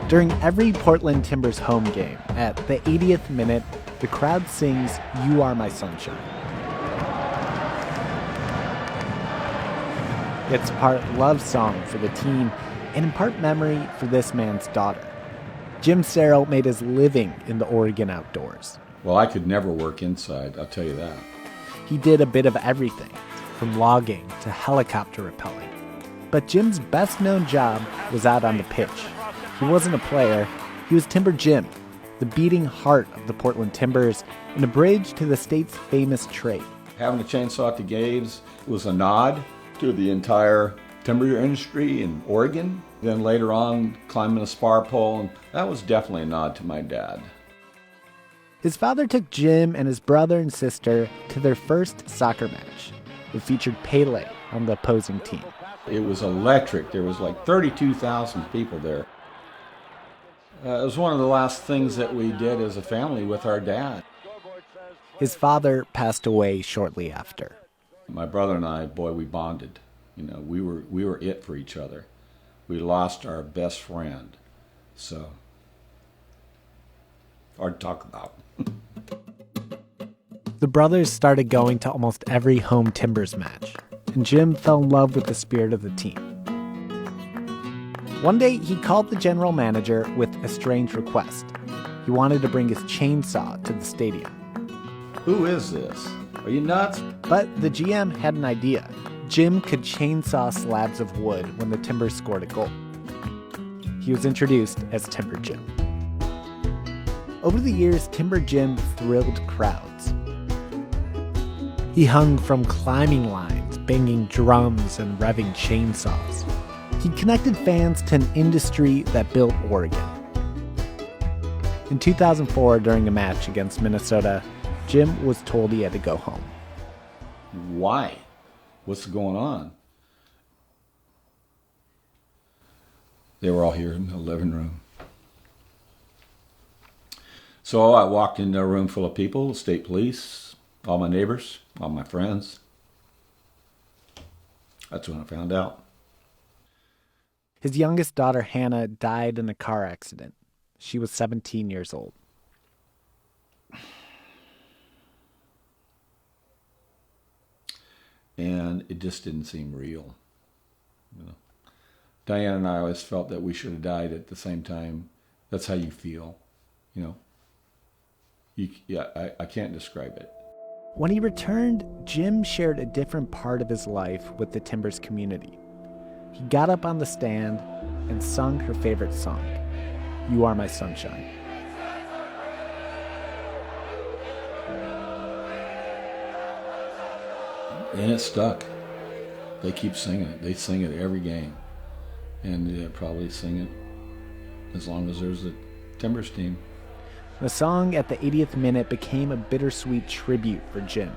During every Portland Timbers home game, at the 80th minute, the crowd sings "You Are My Sunshine." It's part love song for the team and in part memory for this man's daughter. Jim Serrell made his living in the Oregon outdoors. Well, I could never work inside, I'll tell you that. He did a bit of everything, from logging to helicopter rappelling. But Jim's best-known job was out on the pitch. He wasn't a player, he was Timber Jim, the beating heart of the Portland Timbers and a bridge to the state's famous trade. Having a chainsaw at the games was a nod to the entire timber industry in Oregon. Then later on, climbing a spar pole, and that was definitely a nod to my dad. His father took Jim and his brother and sister to their first soccer match. It featured Pele on the opposing team. It was electric. There was like 32,000 people there. It was one of the last things that we did as a family with our dad. His father passed away shortly after. My brother and I, boy, we bonded. You know, we were it for each other. We lost our best friend. So, hard to talk about. The brothers started going to almost every home Timbers match, and Jim fell in love with the spirit of the team. One day, he called the general manager with a strange request. He wanted to bring his chainsaw to the stadium. Who is this? Are you nuts? But the GM had an idea. Jim could chainsaw slabs of wood when the Timbers scored a goal. He was introduced as Timber Jim. Over the years, Timber Jim thrilled crowds. He hung from climbing lines, banging drums and revving chainsaws. He connected fans to an industry that built Oregon. In 2004, during a match against Minnesota, Jim was told he had to go home. Why? What's going on? They were all here in the living room. So I walked into a room full of people, state police, all my neighbors, all my friends. That's when I found out. His youngest daughter, Hannah, died in a car accident. She was 17 years old. And it just didn't seem real. You know? Diane and I always felt that we should have died at the same time. That's how you feel, you know. I can't describe it. When he returned, Jim shared a different part of his life with the Timbers community. He got up on the stand and sung her favorite song, "You Are My Sunshine." And it stuck. They keep singing it. They sing it every game. And they'll probably sing it as long as there's a Timbers team. The song at the 80th minute became a bittersweet tribute for Jim.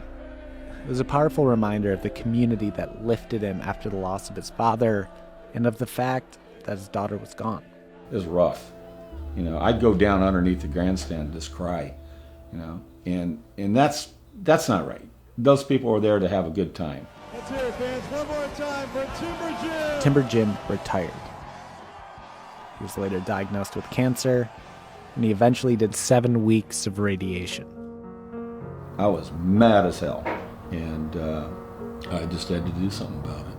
It was a powerful reminder of the community that lifted him after the loss of his father and of the fact that his daughter was gone. It was rough. You know, I'd go down underneath the grandstand and just cry, you know, and that's not right. Those people were there to have a good time. Let's hear it, fans. One more time for Timber Jim. Timber Jim retired. He was later diagnosed with cancer, and he eventually did 7 weeks of radiation. I was mad as hell, and I just had to do something about it.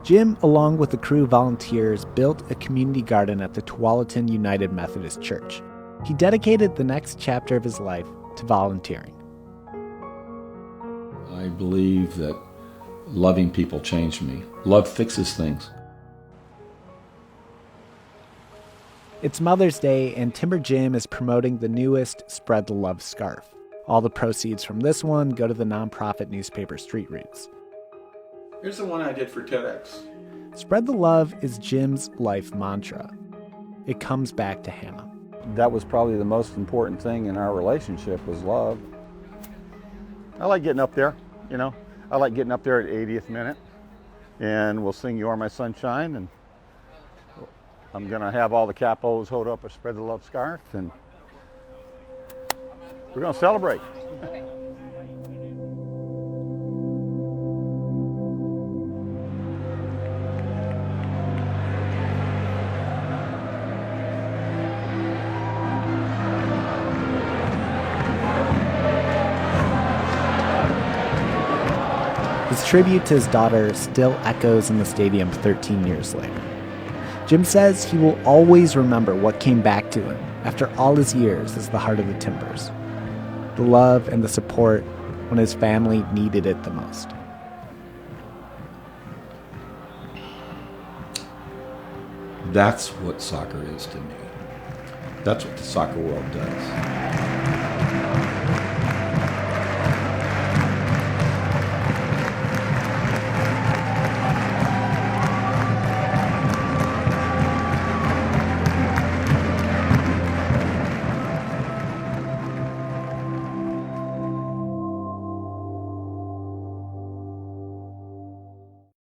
Jim, along with the crew volunteers, built a community garden at the Tualatin United Methodist Church. He dedicated the next chapter of his life to volunteering. I believe that loving people changed me. Love fixes things. It's Mother's Day, and Timber Jim is promoting the newest Spread the Love scarf. All the proceeds from this one go to the nonprofit newspaper Street Roots. Here's the one I did for TEDx. Spread the Love is Jim's life mantra. It comes back to Hannah. That was probably the most important thing in our relationship was love. I like getting up there, you know. I like getting up there at 80th minute, and we'll sing "You Are My Sunshine," and I'm gonna have all the capos hold up a Spread the Love scarf, and we're gonna celebrate. tribute to his daughter still echoes in the stadium 13 years later. Jim says he will always remember what came back to him after all his years as the heart of the Timbers. The love and the support when his family needed it the most. That's what soccer is to me. That's what the soccer world does.